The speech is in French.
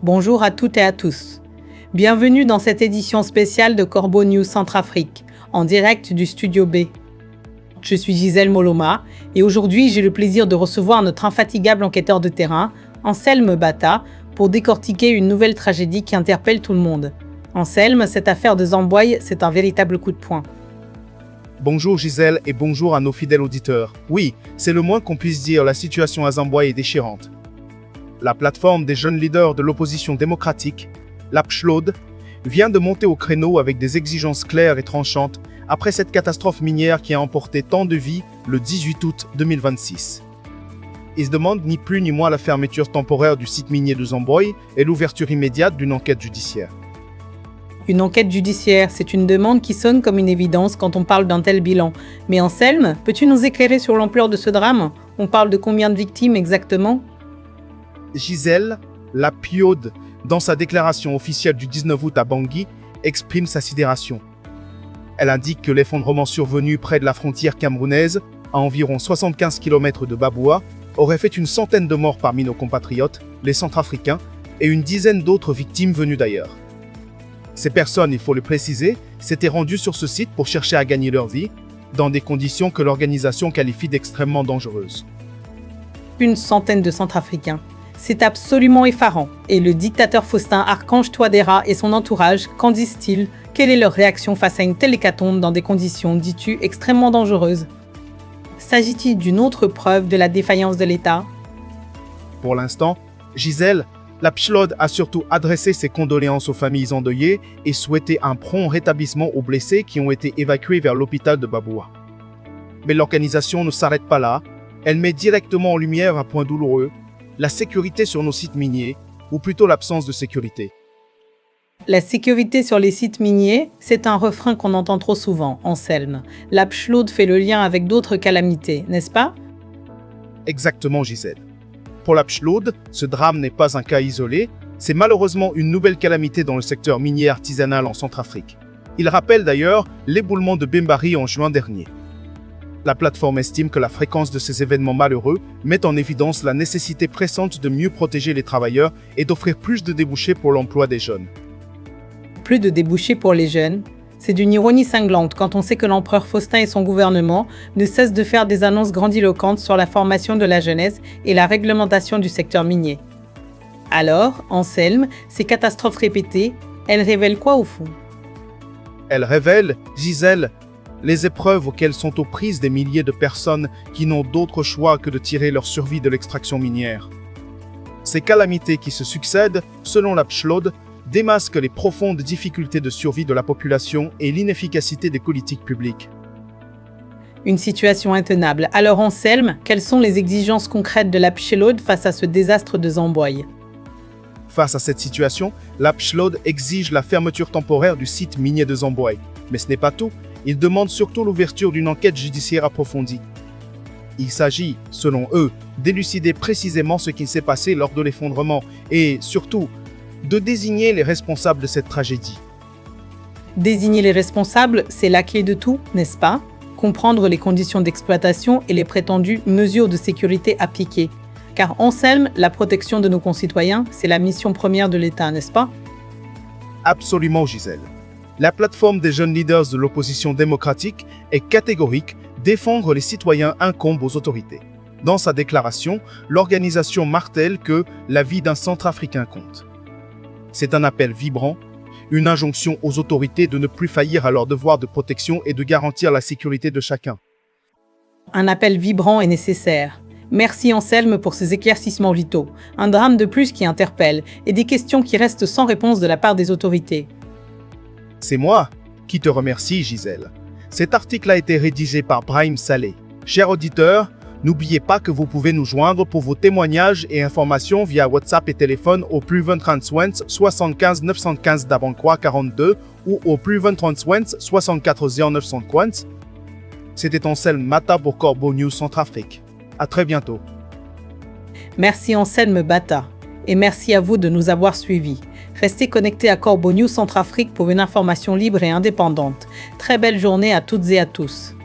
Bonjour à toutes et à tous. Bienvenue dans cette édition spéciale de Corbeau News Centrafrique, en direct du Studio B. Je suis Gisèle Moloma et aujourd'hui j'ai le plaisir de recevoir notre infatigable enquêteur de terrain, Anselme Bata, pour décortiquer une nouvelle tragédie qui interpelle tout le monde. Anselme, cette affaire de Zambouaï, c'est un véritable coup de poing. Bonjour Gisèle et bonjour à nos fidèles auditeurs. Oui, c'est le moins qu'on puisse dire, la situation à Zambouaï est déchirante. La plateforme des jeunes leaders de l'opposition démocratique, l'APCHLOD, vient de monter au créneau avec des exigences claires et tranchantes après cette catastrophe minière qui a emporté tant de vies le 18 août 2026. Ils demandent ni plus ni moins la fermeture temporaire du site minier de Zambouaï et l'ouverture immédiate d'une enquête judiciaire. Une enquête judiciaire, c'est une demande qui sonne comme une évidence quand on parle d'un tel bilan. Mais Anselme, peux-tu nous éclairer sur l'ampleur de ce drame? On parle de combien de victimes exactement? Gisèle, la PIOD, dans sa déclaration officielle du 19 août à Bangui, exprime sa sidération. Elle indique que l'effondrement survenu près de la frontière camerounaise, à environ 75 km de Baboua, aurait fait une centaine de morts parmi nos compatriotes, les Centrafricains, et une dizaine d'autres victimes venues d'ailleurs. Ces personnes, il faut le préciser, s'étaient rendues sur ce site pour chercher à gagner leur vie, dans des conditions que l'organisation qualifie d'extrêmement dangereuses. Une centaine de Centrafricains. C'est absolument effarant. Et le dictateur Faustin Archange Touadéra et son entourage, qu'en disent-ils? Quelle est leur réaction face à une telle hécatombe dans des conditions, dis-tu, extrêmement dangereuses? S'agit-il d'une autre preuve de la défaillance de l'État? Pour l'instant, Gisèle, la PCHLOD a surtout adressé ses condoléances aux familles endeuillées et souhaité un prompt rétablissement aux blessés qui ont été évacués vers l'hôpital de Baboua. Mais l'organisation ne s'arrête pas là, elle met directement en lumière un point douloureux, la sécurité sur nos sites miniers, ou plutôt l'absence de sécurité. La sécurité sur les sites miniers, c'est un refrain qu'on entend trop souvent, Anselme. La PCHLOD fait le lien avec d'autres calamités, n'est-ce pas? Exactement, Gisèle. Pour la PCHLOD, ce drame n'est pas un cas isolé, c'est malheureusement une nouvelle calamité dans le secteur minier artisanal en Centrafrique. Il rappelle d'ailleurs l'éboulement de Bembari en juin dernier. La plateforme estime que la fréquence de ces événements malheureux met en évidence la nécessité pressante de mieux protéger les travailleurs et d'offrir plus de débouchés pour l'emploi des jeunes. Plus de débouchés pour les jeunes? C'est d'une ironie cinglante quand on sait que l'empereur Faustin et son gouvernement ne cessent de faire des annonces grandiloquentes sur la formation de la jeunesse et la réglementation du secteur minier. Alors, Anselme, ces catastrophes répétées, elles révèlent quoi au fond? Elles révèlent, Gisèle, les épreuves auxquelles sont aux prises des milliers de personnes qui n'ont d'autre choix que de tirer leur survie de l'extraction minière. Ces calamités qui se succèdent, selon la PCHLOD, démasquent les profondes difficultés de survie de la population et l'inefficacité des politiques publiques. Une situation intenable. Alors Anselme, quelles sont les exigences concrètes de la PCHLOD face à ce désastre de Zambouaï? Face à cette situation, la PCHLOD exige la fermeture temporaire du site minier de Zambouaï. Mais ce n'est pas tout. Ils demandent surtout l'ouverture d'une enquête judiciaire approfondie. Il s'agit, selon eux, d'élucider précisément ce qui s'est passé lors de l'effondrement et, surtout, de désigner les responsables de cette tragédie. Désigner les responsables, c'est la clé de tout, n'est-ce pas? Comprendre les conditions d'exploitation et les prétendues mesures de sécurité appliquées. Car Anselme, la protection de nos concitoyens, c'est la mission première de l'État, n'est-ce pas? Absolument, Gisèle. La plateforme des jeunes leaders de l'opposition démocratique est catégorique, défendre les citoyens incombe aux autorités. Dans sa déclaration, l'organisation martèle que la vie d'un Centrafricain compte. C'est un appel vibrant, une injonction aux autorités de ne plus faillir à leur devoir de protection et de garantir la sécurité de chacun. Un appel vibrant et nécessaire. Merci Anselme pour ces éclaircissements vitaux. Un drame de plus qui interpelle et des questions qui restent sans réponse de la part des autorités. C'est moi qui te remercie, Gisèle. Cet article a été rédigé par Brahim Saleh. Chers auditeurs, n'oubliez pas que vous pouvez nous joindre pour vos témoignages et informations via WhatsApp et téléphone au +20 30 75 915 d'Abancroix 42 ou au +20 30 64 0950. C'était Anselme Bata pour Corbeau News Centrafrique. À très bientôt. Merci Anselme Bata. Et merci à vous de nous avoir suivis. Restez connectés à Corbeau News Centrafrique pour une information libre et indépendante. Très belle journée à toutes et à tous.